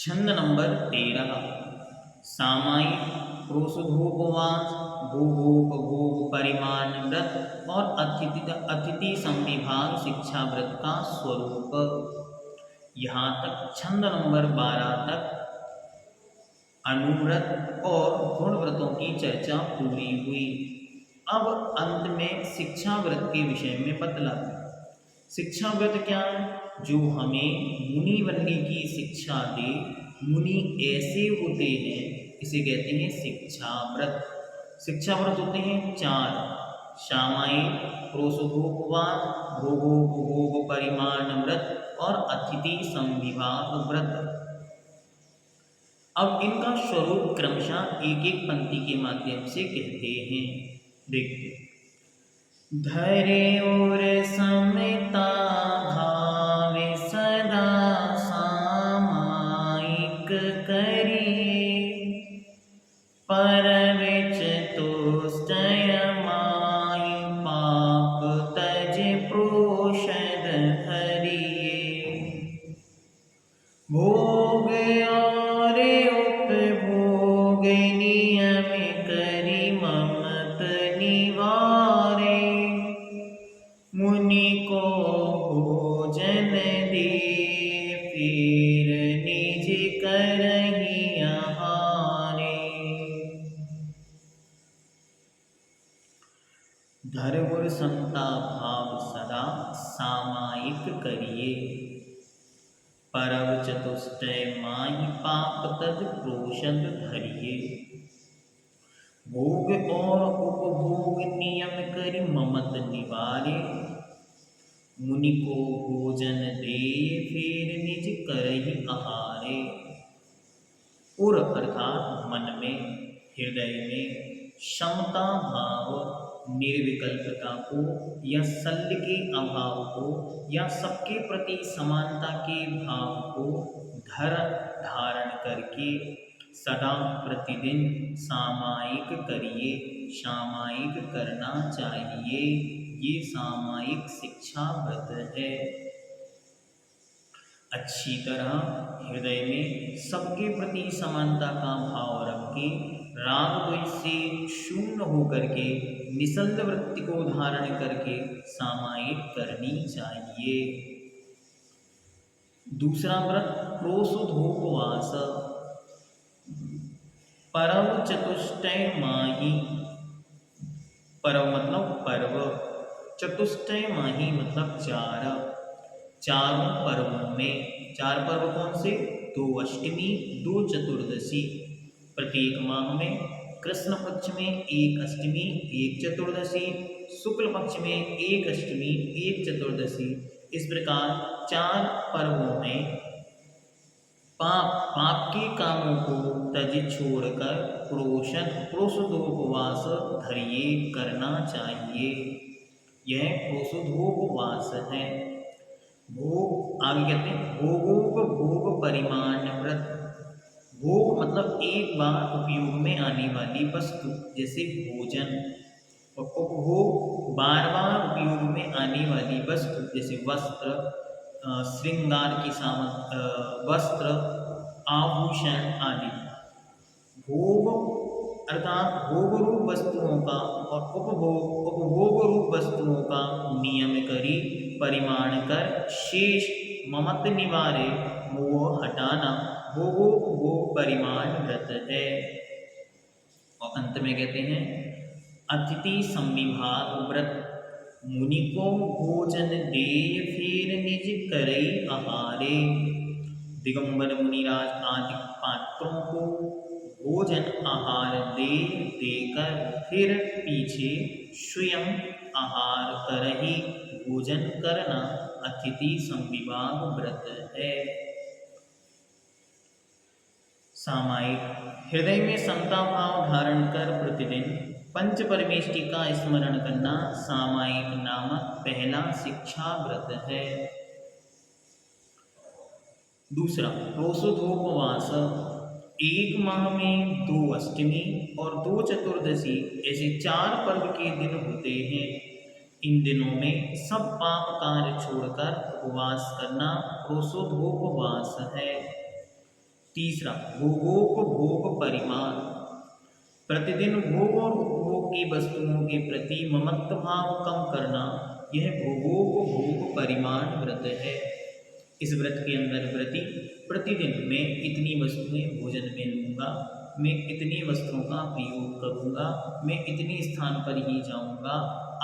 छंद नंबर 13 सामायिक प्रोसोधोपवास भोगोप भोग परिमाण व्रत और अतिथि संविभाग शिक्षा व्रत का स्वरूप। यहाँ तक छंद नंबर 12 तक अनुव्रत और गुण व्रतों की चर्चा पूरी हुई। अब अंत में शिक्षा व्रत के विषय में बतलाते हैं। शिक्षा व्रत क्या है? जो हमें मुनि बनने की शिक्षा दे। मुनि ऐसे होते हैं, इसे कहते हैं शिक्षा व्रत। शिक्षा व्रत होते हैं 4: सामायिक प्रोसोधोपवास भोगोपभोग परिमाण व्रत और अतिथि संविभाग व्रत। अब इनका स्वरूप क्रमशः एक एक पंक्ति के माध्यम से कहते हैं। देखते धरे और समता भावे सदा सामायिक करिए परविच तुष्टय माहि पाप तज प्रोषद हरिए भोग और उपभोग नियम करि ममत निवारे मुनि को भोजन दे फिर निज करहि आहारे। धर्म और समता भाव सदा सामायिक करिए परव चतुष्टय माहि पाप तज प्रोषद धरिए भोग और उपभोग नियम करि ममत निवारे मुनि को भोजन दे फिर निज करहि आहारे। उर अर्थात मन में, हृदय में समता भाव, निर्विकल्पता को या शल्य के अभाव को या सबके प्रति समानता के भाव को धारण करके सदा प्रतिदिन सामायिक करिए, सामायिक करना चाहिए। ये सामायिक शिक्षा व्रत है। अच्छी तरह हृदय में सबके प्रति समानता का भाव रख के राग द्वेष से शून्य होकर के निश्चल वृत्ति को धारण करके सामायिक करनी चाहिए। दूसरा व्रत प्रोसोधोपवास परव चतुष्टय माहि। परव मतलब पर्व, चतुष्टय माहि मतलब चारों पर्वों में। 4 पर्व कौन से? 2 अष्टमी 2 चतुर्दशी। प्रत्येक माह में कृष्ण पक्ष में 1 अष्टमी 1 चतुर्दशी, शुक्ल पक्ष में 1 अष्टमी 1 चतुर्दशी। इस प्रकार 4 पर्वों में पाप के कामों को तज छोड़कर प्रोसोधोपवास धरिए करना चाहिए। यह प्रोसोधोपवास है। भोग आगे कहते हैं भोगोपभोग परिमाण व्रत। भोग मतलब एक बार उपयोग में आने वाली वस्तु जैसे भोजन, और उपभोग बार बार उपयोग में आने वाली वस्तु जैसे वस्त्र, श्रृंगार की वस्त्र, आभूषण आदि। भोग अर्थात भोग रूप वस्तुओं का और उपभोग रूप वस्तुओं का नियम करी परिमाण कर शेष ममत निवारे मोह हटाना भोगोपभोग परिमाण व्रत है। और अंत में कहते हैं अतिथि संविभाग व्रत मुनि को भोजन दे फिर निज करई आहारे। दिगंबर मुनिराज आदि पात्रों को भोजन आहार देकर फिर पीछे स्वयं आहार कर ही भोजन करना अतिथि संविभाग व्रत है। सामायिक हृदय में समता भाव धारण कर प्रतिदिन पंच परमेष्टि का स्मरण करना सामायिक नामक पहला शिक्षा व्रत है। दूसरा प्रोसोधोपवास 1 माह में 2 अष्टमी और 2 चतुर्दशी ऐसे 4 पर्व के दिन होते हैं। इन दिनों में सब पाप कार्य छोड़कर उपवास करना प्रोसोधोपवास है। तीसरा, भोगोपभोग परिमाण, प्रतिदिन भोग और उपभोग की वस्तुओं के प्रति ममत्व भाव कम करना, यह भोगोपभोग परिमाण व्रत है। इस व्रत के अंदर व्रती प्रतिदिन मैं इतनी वस्तुएं भोजन में लूँगा, मैं इतनी वस्तुओं का प्रयोग करूँगा, मैं इतनी स्थान पर ही जाऊँगा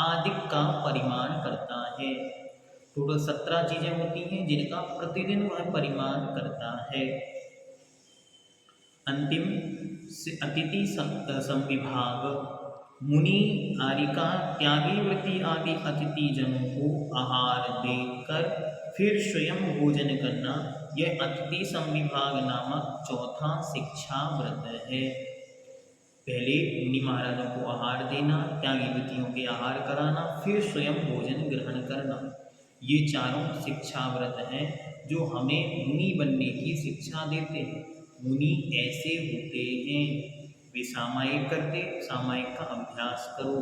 आदि का परिमाण करता है। टोटल 17 चीज़ें होती हैं जिनका प्रतिदिन वह परिमाण करता है। अंतिम अतिथि संविभाग, मुनि आरिका त्यागी व्रती आदि अतिथि जनों को आहार देकर फिर स्वयं भोजन करना, यह अतिथि संविभाग नामक चौथा शिक्षा व्रत है। पहले मुनि महाराजों को आहार देना, त्यागी व्रतियों के आहार कराना, फिर स्वयं भोजन ग्रहण करना, ये चारों शिक्षा व्रत हैं जो हमें मुनि बनने की शिक्षा देते हैं। मुनि ऐसे होते हैं, वे सामायिक करते, सामायिक का अभ्यास करो।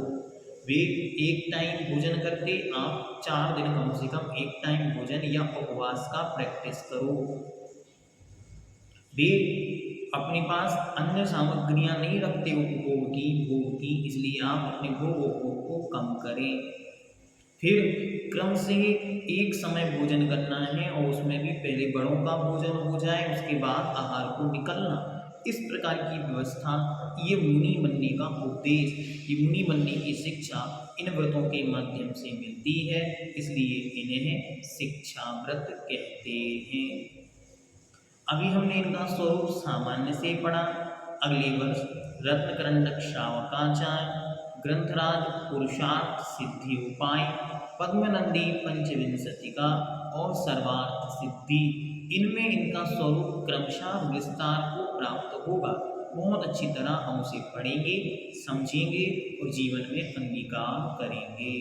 वे एक टाइम भोजन करते, आप 4 दिन कम से कम एक टाइम भोजन या उपवास का प्रैक्टिस करो। वे अपने पास अन्य सामग्रियां नहीं रखते उपभोग की, इसलिए आप अपने भोग उपभोग को कम करें। फिर क्रम से एक समय भोजन करना है और उसमें भी पहले बड़ों का भोजन हो जाए, उसके बाद आहार को निकलना। इस प्रकार की व्यवस्था, ये मुनि बनने का उद्देश्य, ये मुनि बनने की शिक्षा इन व्रतों के माध्यम से मिलती है, इसलिए इन्हें शिक्षा व्रत कहते हैं। अभी हमने इनका स्वरूप सामान्य से पढ़ा। अगले वर्ष रत्नकरंडक श्रावकाचार्य, ग्रंथराज पुरुषार्थ सिद्धि उपाय, पद्मनंदी पंचविंशतिका और सर्वार्थ सिद्धि, इनमें इनका स्वरूप क्रमशः विस्तार को प्राप्त होगा। बहुत अच्छी तरह हम उसे पढ़ेंगे, समझेंगे और जीवन में अंगीकार करेंगे।